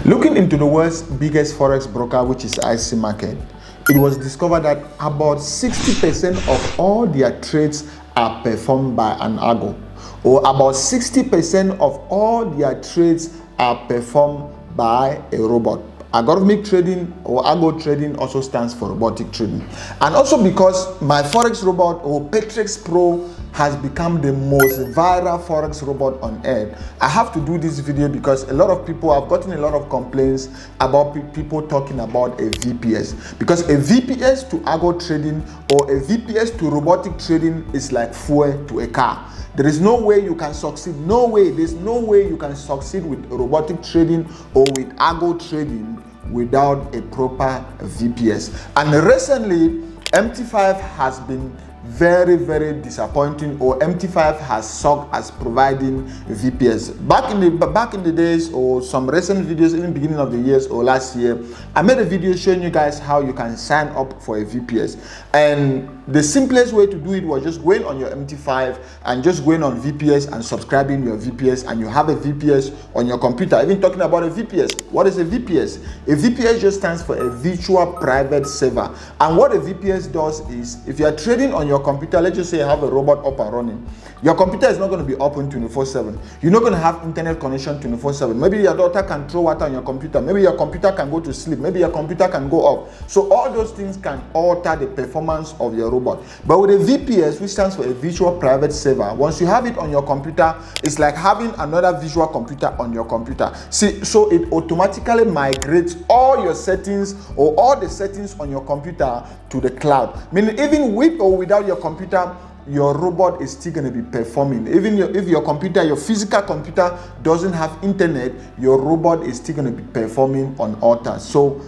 Looking into the world's biggest forex broker, which is IC Market, it was discovered that about 60% of all their trades are performed by an algo, or about 60% of all their trades are performed by a robot. Algorithmic trading or algo trading also stands for robotic trading. And also because my forex robot or Paytrex Pro has become the most viral forex robot on earth, I have to do this video because a lot of people have gotten a lot of complaints about people talking about a VPS, because a VPS to algo trading or a VPS to robotic trading is like fuel to a car. There is no way you can succeed. No way. There's no way you can succeed with robotic trading or with algo trading without a proper VPS. And recently, MT5 has been very disappointing, or MT5 has sucked as providing VPS. Back in the days, or some recent videos, even beginning of the years or last year, I made a video showing you guys how you can sign up for a VPS. And the simplest way to do it was just going on your MT5 and just going on VPS and subscribing your VPS, and you have a VPS on your computer. Even talking about a VPS, what is a VPS? A VPS just stands for a virtual private server. And what a VPS does is, if you are trading on your computer, let's just say you have a robot up and running, your computer is not going to be open 24/7. You're not going to have internet connection 24/7. Maybe your daughter can throw water on your computer. Maybe your computer can go to sleep. Maybe your computer can go off. So all those things can alter the performance of your robot. But with a VPS, which stands for a virtual private server, once you have it on your computer, it's like having another visual computer on your computer. See, so it automatically migrates all your settings or all the settings on your computer to the cloud. Meaning, even with or without your computer, your robot is still going to be performing. Even if your computer, your physical computer doesn't have internet, your robot is still going to be performing on altars. So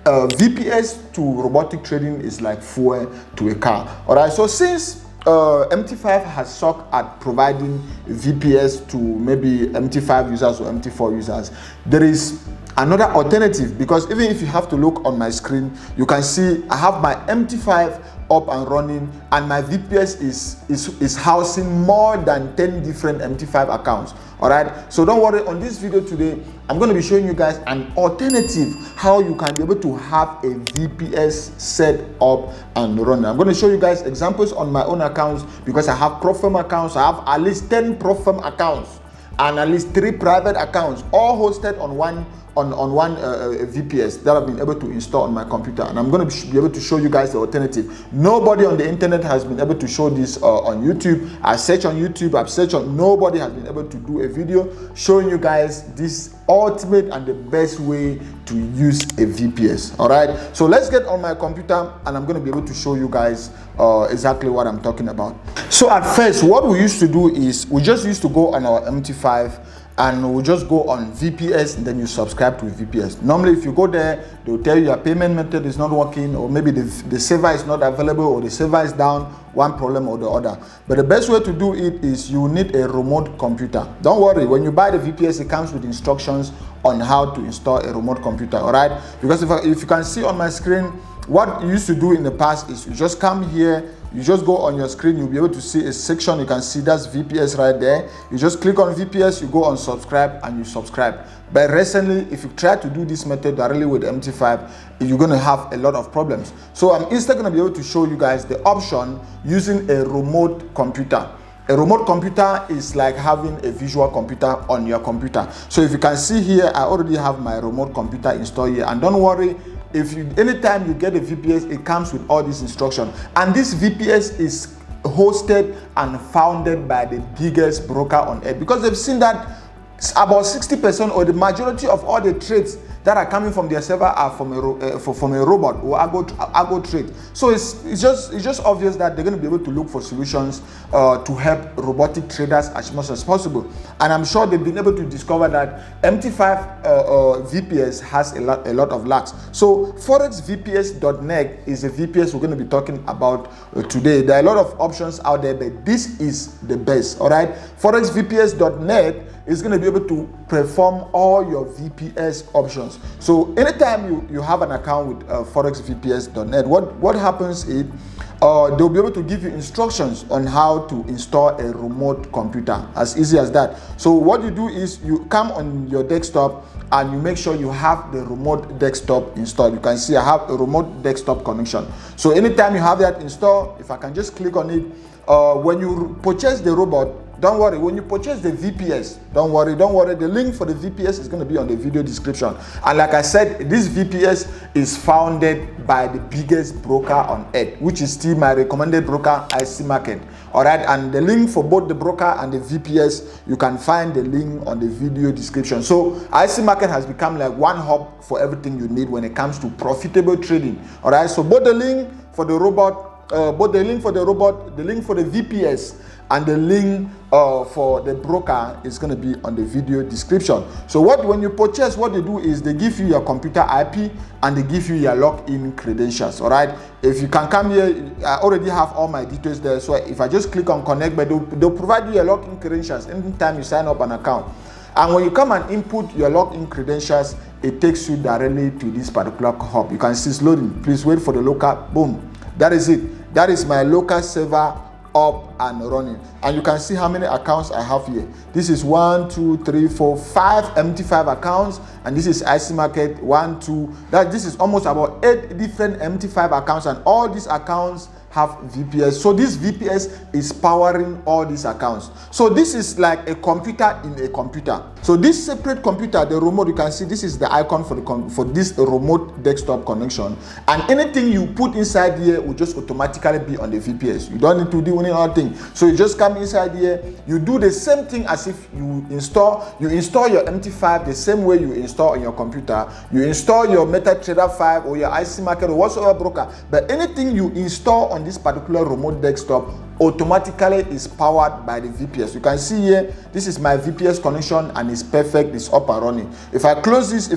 VPS to robotic trading is like fuel to a car. All right, so since MT5 has sucked at providing VPS to maybe MT5 users or MT4 users, there is another alternative. Because even if you have to look on my screen, you can see I have my MT5 up and running, and my VPS is housing more than 10 different MT5 accounts. All right, so don't worry. On this video today, I'm going to be showing you guys an alternative how you can be able to have a VPS set up and running. I'm going to show you guys examples on my own accounts, because I have prop firm accounts. I have at least 10 prop firm accounts and at least 3 private accounts, all hosted on one VPS that I've been able to install on my computer. And I'm going to be able to show you guys the alternative. Nobody on the internet has been able to show this on YouTube. I searched on YouTube, I've searched on, nobody has been able to do a video showing you guys this ultimate and the best way to use a VPS. All right, so let's get on my computer and I'm going to be able to show you guys exactly what I'm talking about. So at first, what we used to do is we just used to go on our MT5 and we'll just go on VPS, and then you subscribe to VPS. Normally, if you go there, they'll tell you your payment method is not working, or maybe the server is not available, or the server is down, one problem or the other. But the best way to do it is you need a remote computer. Don't worry, when you buy the VPS, it comes with instructions on how to install a remote computer, all right? Because if you can see on my screen, what you used to do in the past is you just come here, you just go on your screen, you'll be able to see a section. You can see that's VPS right there. You just click on VPS, you go on subscribe, and you subscribe. But recently, if you try to do this method directly with MT5, you're going to have a lot of problems. So I'm instead going to be able to show you guys the option using a remote computer. A remote computer is like having a visual computer on your computer. So if you can see here, I already have my remote computer installed here. And don't worry, anytime you get a VPS, it comes with all these instructions. And this VPS is hosted and founded by the biggest broker on earth, because they've seen that about 60% or the majority of all the trades that are coming from their server are from a robot or algo trade. So it's just obvious that they're going to be able to look for solutions to help robotic traders as much as possible. And I'm sure they've been able to discover that MT5 VPS has a lot of lags. So forexvps.net is a VPS we're going to be talking about today. There are a lot of options out there, but this is the best. All right, forexvps.net is going to be able to perform all your VPS options. So anytime you have an account with forexvps.net, what happens is they'll be able to give you instructions on how to install a remote computer, as easy as that. So what you do is you come on your desktop and you make sure you have the remote desktop installed. You can see I have a remote desktop connection. So anytime you have that installed, if I can just click on it, when you purchase the robot, don't worry, when you purchase the VPS, don't worry, the link for the VPS is going to be on the video description. And like I said, this VPS is founded by the biggest broker on earth, which is still my recommended broker, IC Market. All right, and the link for both the broker and the VPS, you can find the link on the video description. So IC Market has become like one hub for everything you need when it comes to profitable trading. All right, so both the link for the robot, the link for the VPS, and the link for the broker is going to be on the video description. So when you purchase, what they do is they give you your computer IP and they give you your login credentials. All right, if you can come here, I already have all my details there. So if I just click on connect, but they'll provide you your login credentials anytime you sign up an account. And when you come and input your login credentials, it takes you directly to this particular hub. You can see it's loading. Please wait for the local. Boom, that is it. That is my local server up and running, and you can see how many accounts I have here. This is 1, 2, 3, 4, 5 MT5 accounts, and this is IC Market 1, 2. This is almost about 8 different MT5 accounts, and all these accounts have VPS. So this VPS is powering all these accounts. So this is like a computer in a computer. So this separate computer, the remote, you can see this is the icon for this remote desktop connection, and anything you put inside here will just automatically be on the VPS. You don't need to do any other thing. So you just come inside here, you do the same thing as if you install your MT5 the same way you install on your computer. You install your MetaTrader 5 or your IC Market or whatsoever broker, but anything you install on this particular remote desktop automatically is powered by the VPS. You can see here, this is my VPS connection and it's perfect, it's up and running. If I close this,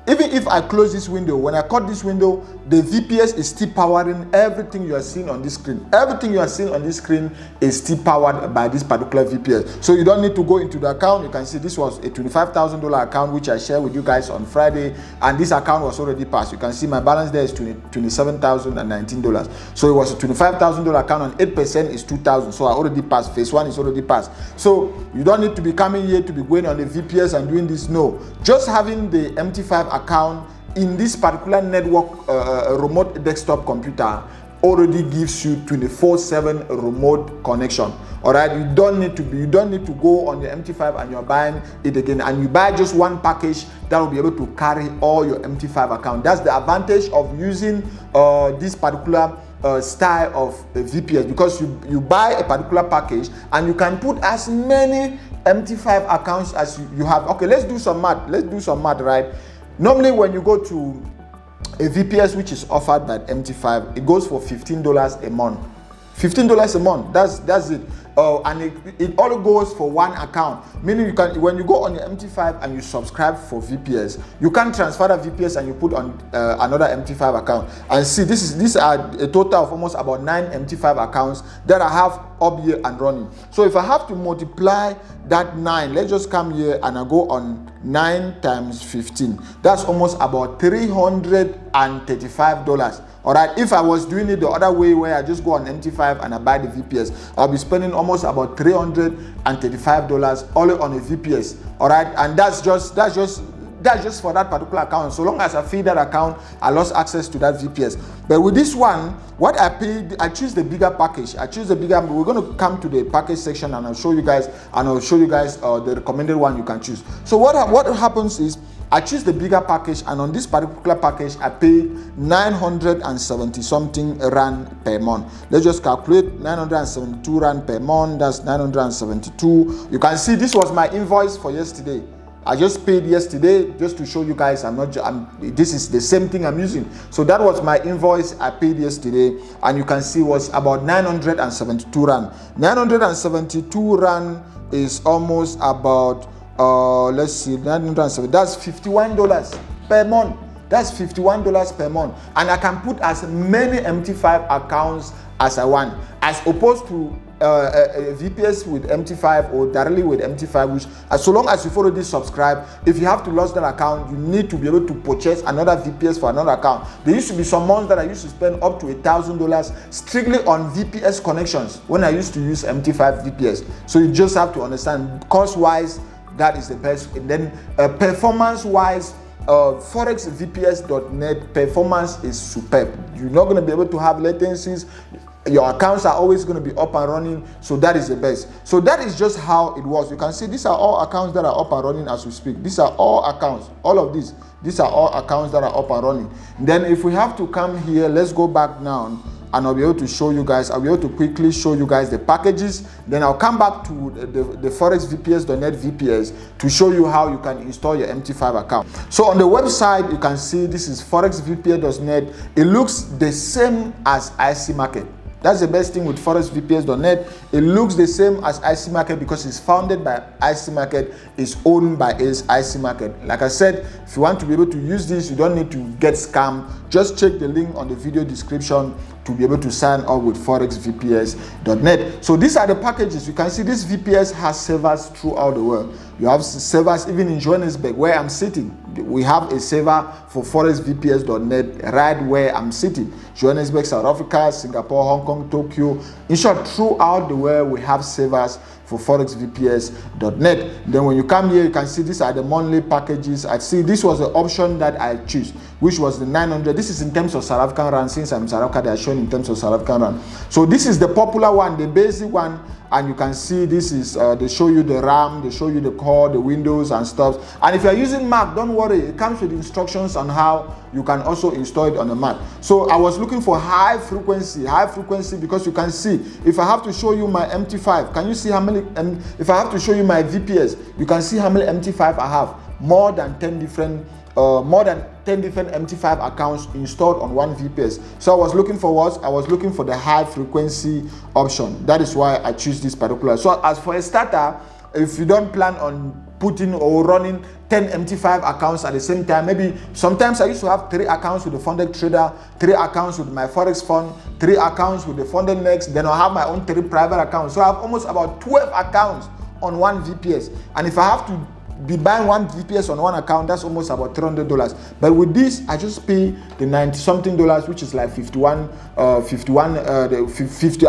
even if I close this window, when I cut this window, the VPS is still powering everything you are seeing on this screen. Everything you are seeing on this screen is still powered by this particular VPS. So you don't need to go into the account. You can see this was a $25,000 account, which I shared with you guys on Friday, and this account was already passed. You can see my balance there is $27,019. So it was a $25,000 account, and 8% is $2,000. So I already passed. Phase 1 is already passed. So you don't need to be coming here to be going on the VPS and doing this. No, just having the MT5 account in this particular network remote desktop computer already gives you 24/7 remote connection. All right, you don't need to go on the MT5 and you're buying it again, and you buy just one package that will be able to carry all your MT5 account. That's the advantage of using this particular style of VPS, because you buy a particular package and you can put as many MT5 accounts as you have. Okay, let's do some math, right? Normally when you go to a VPS which is offered by MT5, it goes for $15 a month. $15 a month, that's it. And it all goes for one account, meaning you can, when you go on your MT5 and you subscribe for VPS, you can transfer that VPS and you put on another MT5 account. And see, these are a total of almost about 9 MT5 accounts that I have up here and running. So if I have to multiply that 9, let's just come here and I go on 9 times 15. That's almost about $335. All right, if I was doing it the other way, where I just go on MT5 and I buy the VPS, I'll be spending almost about $335 only on a VPS. All right, and that's just for that particular account. So long as I feed that account, I lost access to that VPS. But with this one, what I paid, I choose the bigger package. We're going to come to the package section and I'll show you guys the recommended one you can choose. So what happens is, I choose the bigger package, and on this particular package, I paid 970 something rand per month. Let's just calculate 972 rand per month. That's 972. You can see this was my invoice for yesterday. I just paid yesterday just to show you guys this is the same thing I'm using. So that was my invoice I paid yesterday, and you can see was about 972 rand. 972 rand is almost about let's see, 907. That's $51 per month. That's $51 per month, and I can put as many MT5 accounts as I want, as opposed to a VPS with MT5 or directly with MT5, which so long as you follow this subscribe, if you have to lose that account, you need to be able to purchase another VPS for another account. There used to be some months that I used to spend up to $1,000 strictly on VPS connections when I used to use MT5 VPS. So you just have to understand, cost wise, that is the best. And then performance wise, forexvps.net performance is superb. You're not going to be able to have latencies. Your accounts are always going to be up and running, so that is the best. So that is just how it works. You can see these are all accounts that are up and running as we speak. These are all accounts, all of these are all accounts that are up and running. And then if we have to come here, let's go back now, and I'll be able to show you guys, I'll be able to quickly show you guys the packages. Then I'll come back to the forexvps.net VPS to show you how you can install your MT5 account. So on the website, you can see this is forexvps.net. It looks the same as IC Market. That's the best thing with forexvps.net. It looks the same as IC Market because it's founded by IC Market, it's owned by IC Market. Like I said, if you want to be able to use this, you don't need to get scammed. Just check the link on the video description to be able to sign up with forexvps.net. So these are the packages. You can see this VPS has servers throughout the world. You have servers even in Johannesburg where I'm sitting. We have a server for forexvps.net right where I'm sitting. Johannesburg, South Africa, Singapore, Hong Kong, Tokyo. In short, throughout the world, we have servers for forexvps.net. Then when you come here, you can see these are the monthly packages. I see this was the option that I choose, which was the 900. This is in terms of South African rand. Since I'm South Africa, they are shown in terms of South African rand. So this is the popular one, the basic one. And you can see this is, they show you the RAM, they show you the core, the Windows and stuff. And if you're using Mac, don't worry, it comes with instructions on how you can also install it on the Mac. So I was looking for high frequency because you can see, if I have to show you my MT5, can you see how many, if I have to show you my VPS, you can see how many MT5 I have. More than 10 different MT5 accounts installed on one VPS. So I was looking for what? I was looking for the high frequency option. That is why I choose this particular. So as for a starter, if you don't plan on putting or running 10 MT5 accounts at the same time, maybe sometimes I used to have 3 accounts with the funded trader, 3 accounts with my Forex fund, 3 accounts with the funded next, then I'll have my own 3 private accounts. So I have almost about 12 accounts on one VPS. And if I have to be buying one VPS on one account, that's almost about $300. But with this, I just pay the 90 something dollars, which is like 50. I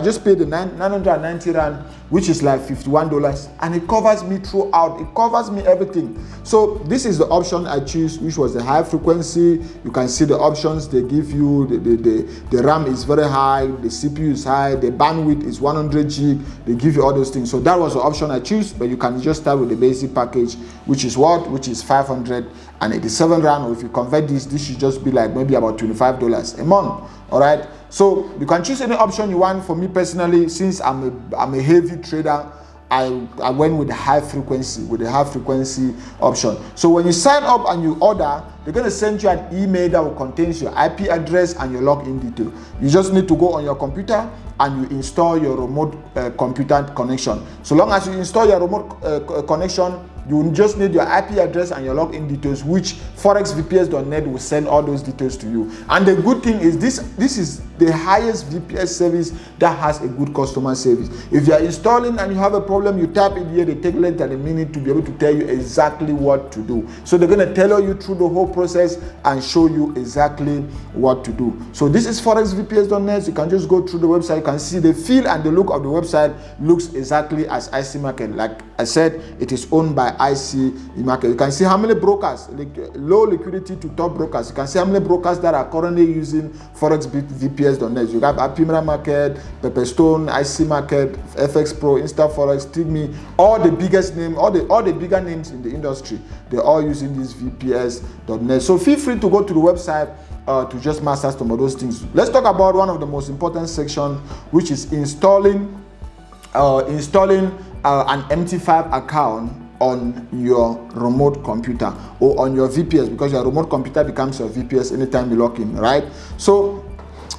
just pay the 990 rand, which is like $51, and it covers me throughout. It covers me everything. So this is the option I choose, which was the high frequency. You can see the options they give you. The RAM is very high, the CPU is high, the bandwidth is 100 gig. They give you all those things. So that was the option I choose. But you can just start with the basic package, which is what? Which is 587 rand. Or if you convert this should just be like maybe about $25 a month. All right. So you can choose any option you want. For me personally, since I'm a heavy trader, I went with the high frequency option. So when you sign up and you order, they're going to send you an email that will contain your IP address and your login detail. You just need to go on your computer and you install your remote computer connection. So long as you install your remote connection, you just need your IP address and your login details, which forexvps.net will send all those details to you. And the good thing is this is the highest VPS service that has a good customer service. If you are installing and you have a problem, you tap it here, they take less than a minute to be able to tell you exactly what to do. So they're going to tell you through the whole process and show you exactly what to do. So this is forexvps.net. You can just go through the website. You can see the feel and the look of the website looks exactly as IC Market. Like I said, it is owned by IC Market. You can see how many brokers, low liquidity to top brokers. You can see how many brokers that are currently using forexvps.net. You have Apimra Market, Pepperstone, IC Market, FX Pro, InstaForex, Tigme, all the biggest names, all the bigger names in the industry. They're all using this VPS.net. So feel free to go to the website to just master some of those things. Let's talk about one of the most important sections, which is installing an MT5 account on your remote computer or on your VPS, because your remote computer becomes your VPS anytime you log in, right? So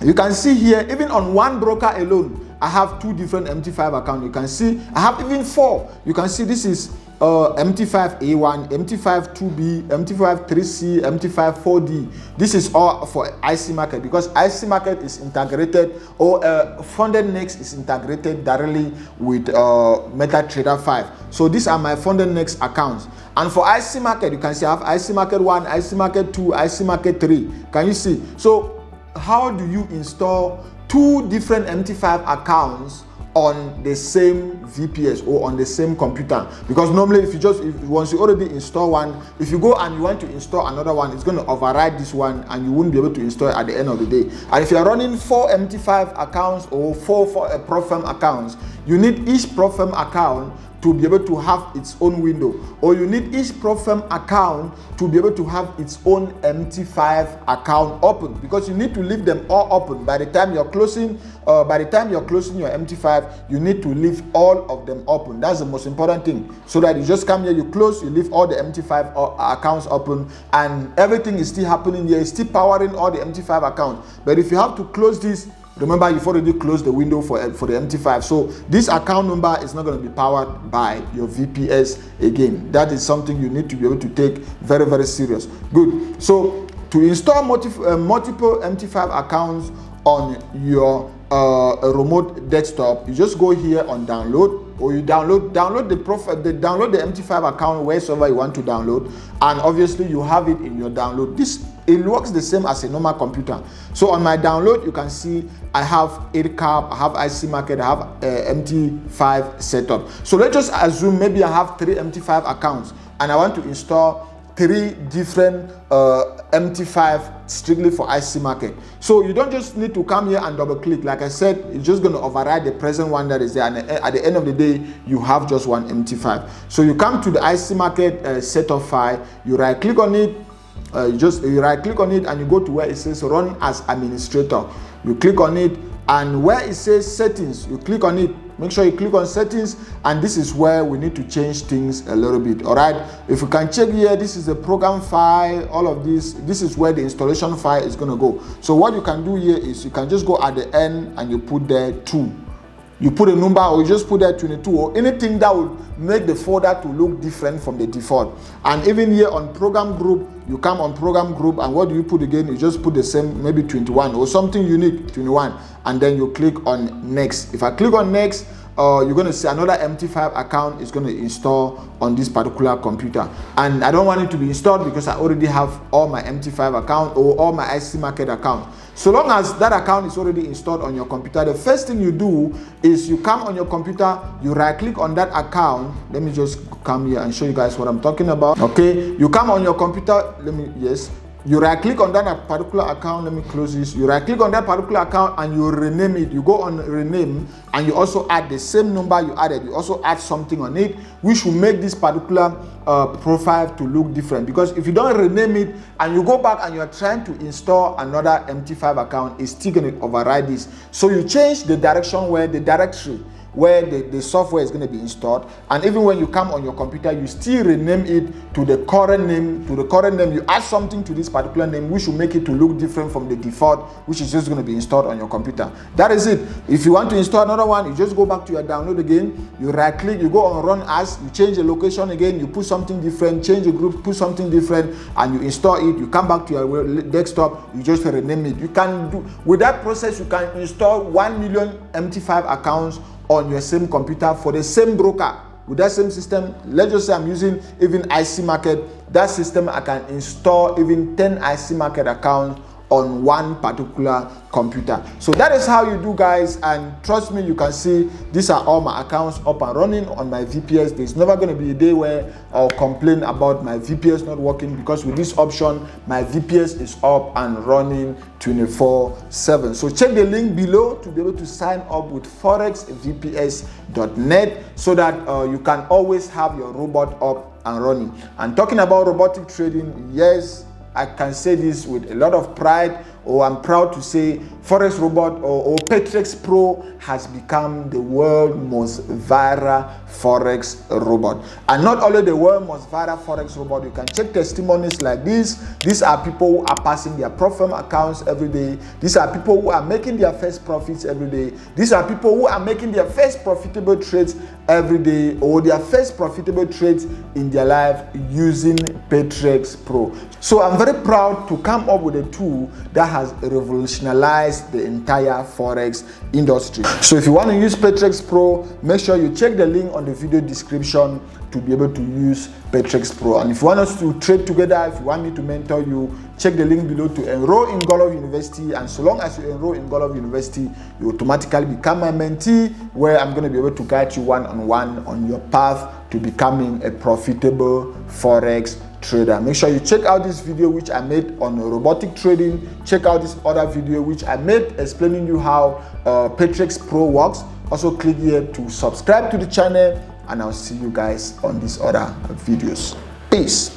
you can see here, even on one broker alone, I have 2 different MT5 accounts. You can see I have even 4. You can see this is MT5A1, MT5 2B, MT5 3C, MT5 4D. This is all for IC market, because IC market is integrated, or funded next is integrated directly with MetaTrader 5. So these are my funded next accounts. And for IC market, you can see I have IC market 1, IC market 2, IC market 3. Can you see? So how do you install two different MT5 accounts on the same VPS or on the same computer? Because normally once you already install one, if you go and you want to install another one, it's going to override this one and you won't be able to install it at the end of the day. And if you are running 4 MT5 accounts or 4 ProFirm accounts, you need each ProFirm account to be able to have its own window, or you need each ProFirm account to be able to have its own MT5 account open, because you need to leave them all open. By the time you're closing your MT5, you need to leave all of them open. That's the most important thing, so that you just come here, you close, you leave all the MT5 accounts open, and everything is still happening here, it's still powering all the MT5 accounts. But if you have to close this, remember, you've already closed the window for the MT5. So this account number is not going to be powered by your VPS again. That is something you need to be able to take very, very serious. Good. So to install multiple MT5 accounts on your remote desktop, you just go here on download, or you download the MT5 account wherever you want to download, and obviously you have it in your download. It works the same as a normal computer. So on my download, you can see I have AirCap, I have IC Market, I have MT5 setup. So let's just assume maybe I have 3 MT5 accounts and I want to install 3 different MT5 strictly for IC Market. So you don't just need to come here and double click. Like I said, it's just going to override the present one that is there, and at the end of the day, you have just one MT5. So you come to the IC Market setup file, you right click on it, you right click on it and you go to where it says run as administrator. You click on it, and where it says settings, you click on it. Make sure you click on settings, and this is where we need to change things a little bit. All right, if you can check here, this is the program file, all of this is where the installation file is going to go. So what you can do here is you can just go at the end and you put there 2. You put a number, or you just put there 22, or anything that would make the folder to look different from the default. And even here on program group, you come on program group, and what do you put again? You just put the same, maybe 21 or something unique, 21, and then you click on next. If I click on next, you're going to see another MT5 account is going to install on this particular computer, and I don't want it to be installed because I already have all my MT5 account or all my IC Market account. So long as that account is already installed on your computer, the first thing you do is you come on your computer, you right click on that account. Let me just come here and show you guys what I'm talking about. Okay, you come on your computer, you right click on that particular account. Let me close this. You right click on that particular account and you rename it. You go on rename, and you also add the same number you added. You also add something on it which will make this particular profile to look different. Because if you don't rename it and you go back and you are trying to install another MT5 account, it's still going to override this. So you change the direction where the directory where the software is going to be installed, and even when you come on your computer, you still rename it to the current name. You add something to this particular name which will make it to look different from the default, which is just going to be installed on your computer. That is it. If you want to install another one, you just go back to your download again, you right click, you go on run as, you change the location again, you put something different, change the group, put something different, and you install it. You come back to your desktop, you just rename it. You can do, with that process, you can install 1 million MT5 accounts on your same computer for the same broker with that same system. Let's just say I'm using even IC Market. That system, I can install even 10 IC Market accounts on one particular computer. So that is how you do, guys, and trust me, you can see these are all my accounts up and running on my VPS. There's never going to be a day where I'll complain about my VPS not working, because with this option my VPS is up and running 24/7. So check the link below to be able to sign up with forexvps.net so that you can always have your robot up and running. And talking about robotic trading, yes, I can say this with a lot of pride. I'm proud to say Forex Robot or Paytrex Pro has become the world's most viral Forex robot. And not only the world's most viral Forex robot, you can check testimonies like this. These are people who are passing their profile accounts every day. These are people who are making their first profits every day. These are people who are making their first profitable trades every day, or their first profitable trades in their life using Paytrex Pro. So I'm very proud to come up with a tool that has revolutionized the entire Forex industry. So if you want to use Paytrex Pro, make sure you check the link on the video description to be able to use Paytrex Pro. And if you want us to trade together, if you want me to mentor you, check the link below to enroll in Golov University. And so long as you enroll in Golov University, you automatically become my mentee, where I'm going to be able to guide you one-on-one on your path to becoming a profitable Forex trader. Make sure you check out this video which I made on robotic trading. Check out this other video which I made explaining you how Paytrex Pro works. Also click here to subscribe to the channel, and I'll see you guys on these other videos. Peace.